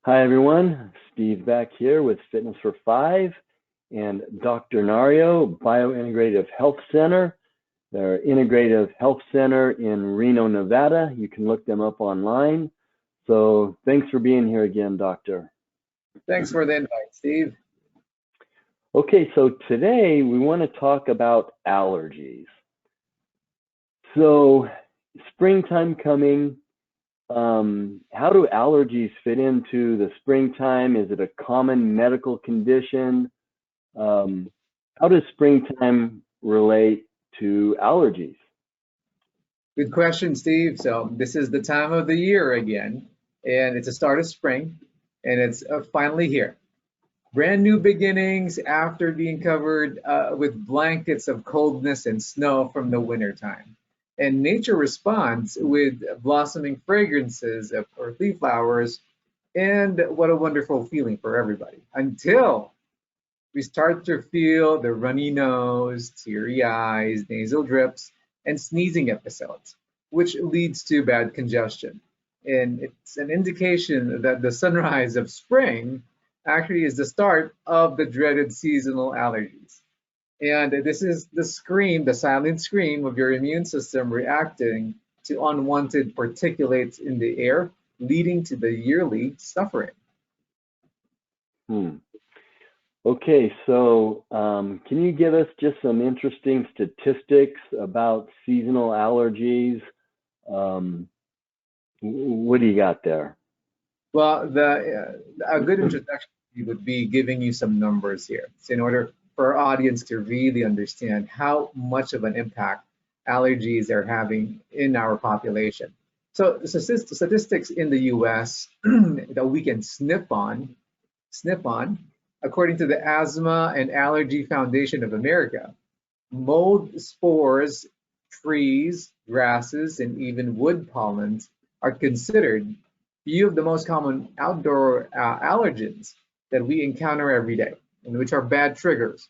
Hi everyone, Steve back here with Fitness for Five and Dr. Nario, Biointegrative Health Center. They're Integrative Health Center in Reno, Nevada. You can look them up online. So thanks for being here again, Doctor. Thanks for the invite, Steve. Okay, so today we want to talk about allergies. So springtime coming, how do allergies fit into the springtime? Is it a common medical condition? How does springtime relate to allergies? Good question, Steve. So this is the time of the year again, and it's the start of spring, and it's finally here. Brand new beginnings after being covered with blankets of coldness and snow from the winter time. And nature responds with blossoming fragrances of earthly flowers, and what a wonderful feeling for everybody. Until we start to feel the runny nose, teary eyes, nasal drips, and sneezing episodes, which leads to bad congestion. And it's an indication that the sunrise of spring actually is the start of the dreaded seasonal allergies. And this is the scream, the silent scream of your immune system reacting to unwanted particulates in the air, leading to the yearly suffering. Hmm. Okay, so can you give us just some interesting statistics about seasonal allergies? What do you got there? Well, a good introduction would be giving you some numbers here. So in order for our audience to really understand how much of an impact allergies are having in our population. So the statistics in the US that we can snip on, according to the Asthma and Allergy Foundation of America, mold spores, trees, grasses, and even wood pollens are considered few of the most common outdoor allergens that we encounter every day, and which are bad triggers.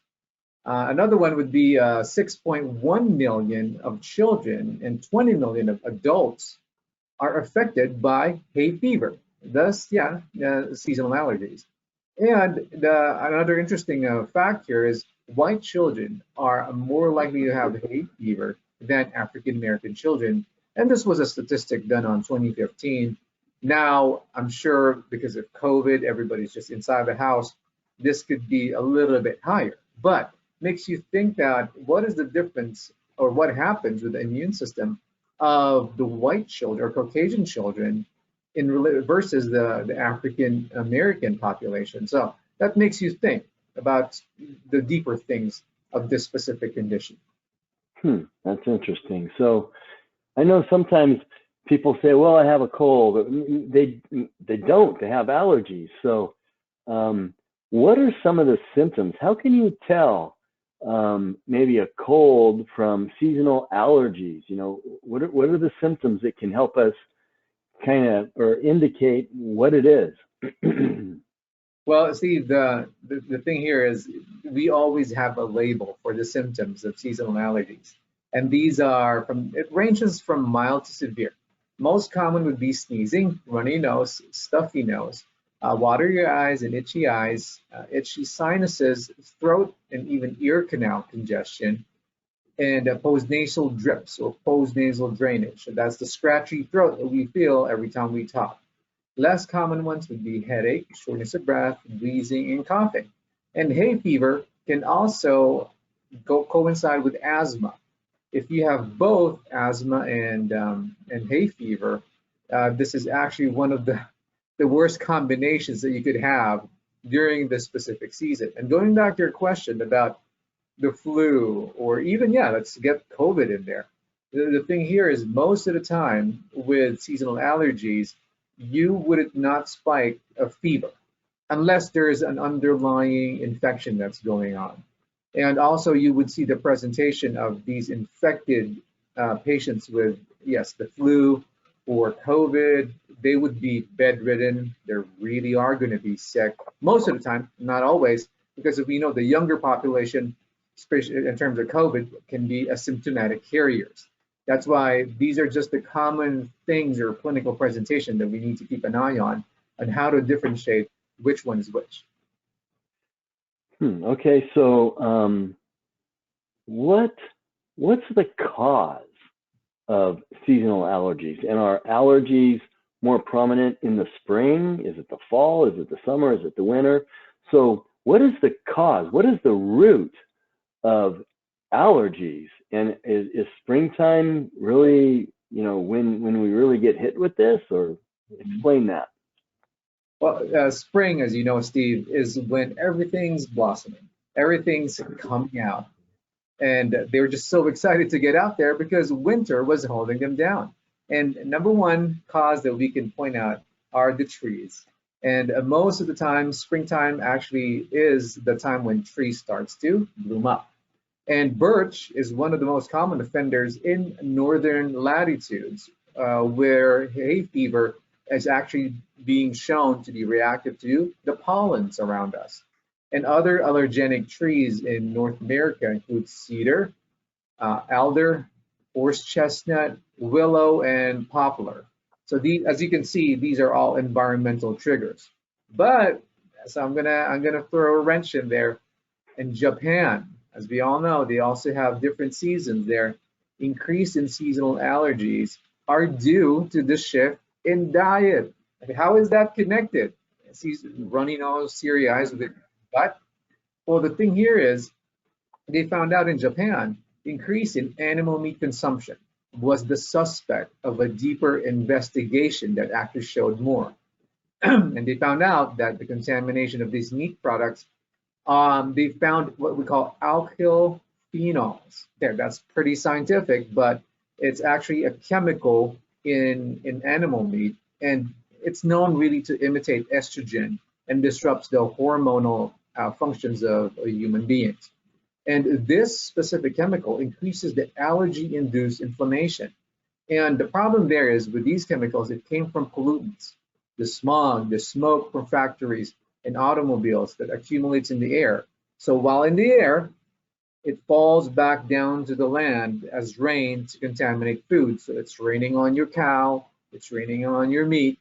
Another one would be 6.1 million of children and 20 million of adults are affected by hay fever. Thus, yeah, seasonal allergies. And another interesting fact here is white children are more likely to have hay fever than African American children. And this was a statistic done on 2015. Now, I'm sure because of COVID, everybody's just inside the house. This could be a little bit higher, but makes you think that what is the difference or what happens with the immune system of the white children or Caucasian children versus the African American population. So that makes you think about the deeper things of this specific condition. That's interesting. So I know sometimes people say, "Well, I have a cold," but they don't. They have allergies. So, what are some of the symptoms? How can you tell maybe a cold from seasonal allergies? You know, what are the symptoms that can help us kind of or indicate what it is? Well, Steve, the thing here is we always have a label for the symptoms of seasonal allergies. And these are it ranges from mild to severe. Most common would be sneezing, runny nose, stuffy nose, watery eyes and itchy sinuses, throat and even ear canal congestion, and postnasal drips or postnasal drainage. And that's the scratchy throat that we feel every time we talk. Less common ones would be headache, shortness of breath, wheezing, and coughing. And hay fever can also coincide with asthma. If you have both asthma and hay fever, this is actually one of the worst combinations that you could have during this specific season. And going back to your question about the flu, or even, yeah, let's get COVID in there. The thing here is most of the time with seasonal allergies, you would not spike a fever unless there's an underlying infection that's going on. And also you would see the presentation of these infected patients with, yes, the flu or COVID. They would be bedridden. They really are going to be sick most of the time, not always, because we know the younger population, especially in terms of COVID, can be asymptomatic carriers. That's why these are just the common things or clinical presentation that we need to keep an eye on on how to differentiate which one is which. Okay, so what's the cause of seasonal allergies? And are allergies more prominent in the spring? Is it the fall? Is it the summer? Is it the winter? So what is the cause? What is the root of allergies? And is springtime really, when we really get hit with this? Or explain that. Well, spring, as you know, Steve, is when everything's blossoming, everything's coming out. And they were just so excited to get out there because winter was holding them down. And number one cause that we can point out are the trees. And most of the time, springtime actually is the time when trees starts to bloom up. And birch is one of the most common offenders in northern latitudes, where hay fever is actually being shown to be reactive to the pollens around us. And other allergenic trees in North America include cedar, alder, horse chestnut, willow, and poplar. So these, as you can see, these are all environmental triggers. But so I'm gonna throw a wrench in there. In Japan, as we all know, they also have different seasons there. Increase in seasonal allergies are due to the shift in diet. How is that connected? He's running all seary eyes with it. But well, the thing here is they found out in Japan, increase in animal meat consumption was the suspect of a deeper investigation that actually showed more. And they found out that the contamination of these meat products, they found what we call alkyl phenols. There, that's pretty scientific, but it's actually a chemical in animal meat, and it's known really to imitate estrogen and disrupts the hormonal functions of human beings. And this specific chemical increases the allergy-induced inflammation. And the problem there is with these chemicals, it came from pollutants, the smog, the smoke from factories and automobiles that accumulates in the air. So while in the air, it falls back down to the land as rain to contaminate food. So it's raining on your cow, it's raining on your meat,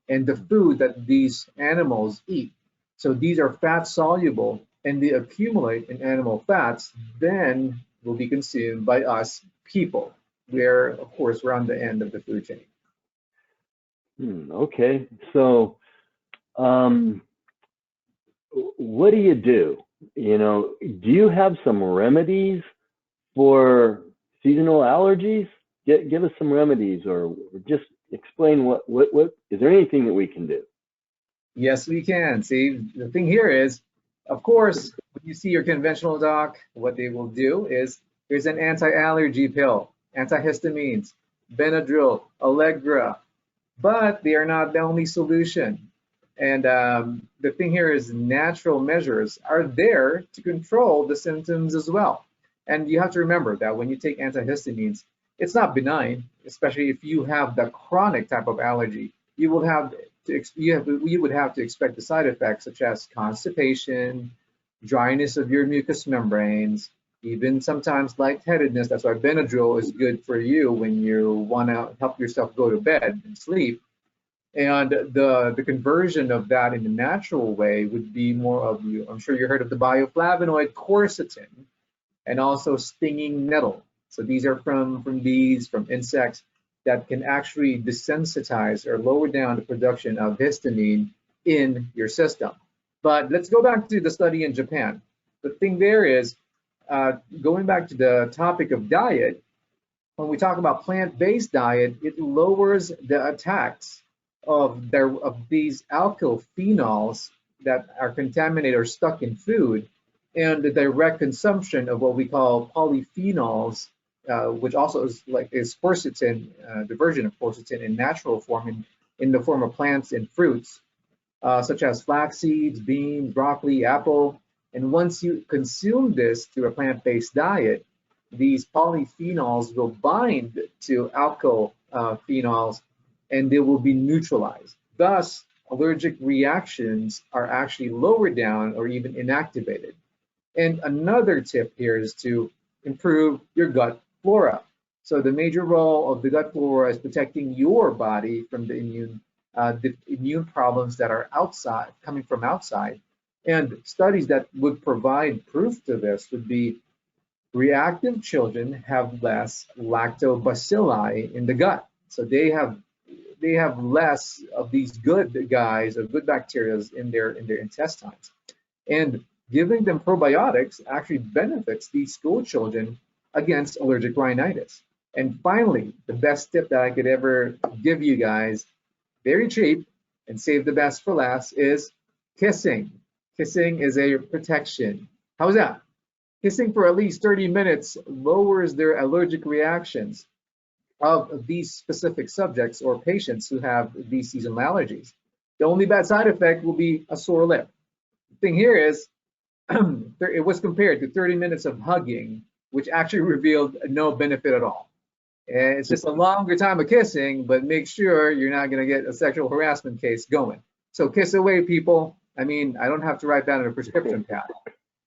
and the food that these animals eat. So these are fat soluble and they accumulate in animal fats, then will be consumed by us people, where of course we're on the end of the food chain. Okay, so what do you do? Do you have some remedies for seasonal allergies? Give us some remedies, or just explain what is there anything that we can do? Yes, we can. See, the thing here is, of course, when you see your conventional doc, what they will do is here's an anti-allergy pill, antihistamines, Benadryl, Allegra, but they are not the only solution. And the thing here is natural measures are there to control the symptoms as well. And you have to remember that when you take antihistamines, it's not benign, especially if you have the chronic type of allergy. You will have you would have to expect the side effects such as constipation, dryness of your mucous membranes, even sometimes lightheadedness. That's why Benadryl is good for you when you want to help yourself go to bed and sleep. And the conversion of that in a natural way would be more of you. I'm sure you heard of the bioflavonoid quercetin and also stinging nettle. So these are from bees, from insects that can actually desensitize or lower down the production of histamine in your system. But let's go back to the study in Japan. The thing there is, going back to the topic of diet, when we talk about plant-based diet, it lowers the attacks of these alkyl phenols that are contaminated or stuck in food, and the direct consumption of what we call polyphenols, which also is quercetin, the version of quercetin in natural form, in the form of plants and fruits, such as flax seeds, beans, broccoli, apple. And once you consume this through a plant-based diet, these polyphenols will bind to alkyl phenols and they will be neutralized. Thus, allergic reactions are actually lowered down or even inactivated. And another tip here is to improve your gut flora. So the major role of the gut flora is protecting your body from the immune the immune problems that are outside, coming from outside. And studies that would provide proof to this would be reactive children have less lactobacilli in the gut. So they have less of these good guys or good bacteria in their intestines. And giving them probiotics actually benefits these school children against allergic rhinitis. And finally, the best tip that I could ever give you guys, very cheap and save the best for last, is kissing. Kissing is a protection. How's that? Kissing for at least 30 minutes lowers their allergic reactions of these specific subjects or patients who have these seasonal allergies. The only bad side effect will be a sore lip. The thing here is, it was compared to 30 minutes of hugging, which actually revealed no benefit at all. And it's just a longer time of kissing, but make sure you're not going to get a sexual harassment case going. So kiss away, people. I mean, I don't have to write down a prescription pad.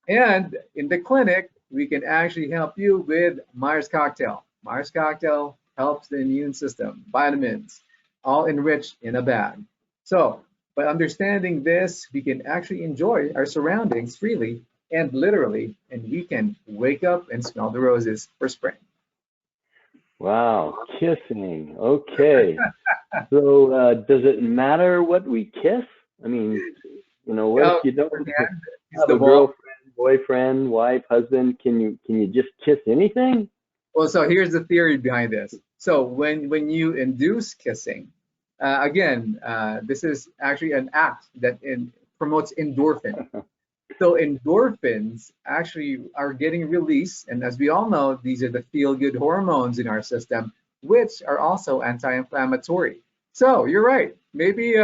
And in the clinic, we can actually help you with Myers Cocktail. Myers Cocktail helps the immune system, vitamins, all enriched in a bag. So by understanding this, we can actually enjoy our surroundings freely and literally, and we can wake up and smell the roses for spring. Wow, kissing. Okay. So does it matter what we kiss? I mean, what if you don't have a girlfriend, boyfriend, wife, husband? Can you just kiss anything? Well, so here's the theory behind this. So when you induce kissing, this is actually an act that promotes endorphin. So endorphins actually are getting released, and as we all know, these are the feel-good hormones in our system, which are also anti-inflammatory. So you're right. Maybe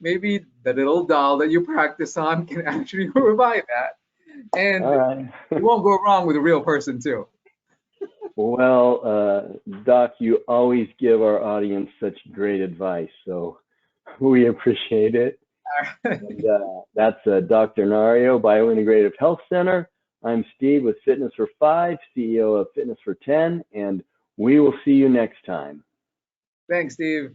maybe the little doll that you practice on can actually provide that, and right. You won't go wrong with a real person too. Well, Doc, you always give our audience such great advice, so we appreciate it. And, that's Dr. Nario, Biointegrative Health Center. I'm Steve with Fitness for 5, CEO of Fitness for 10, and we will see you next time. Thanks, Steve.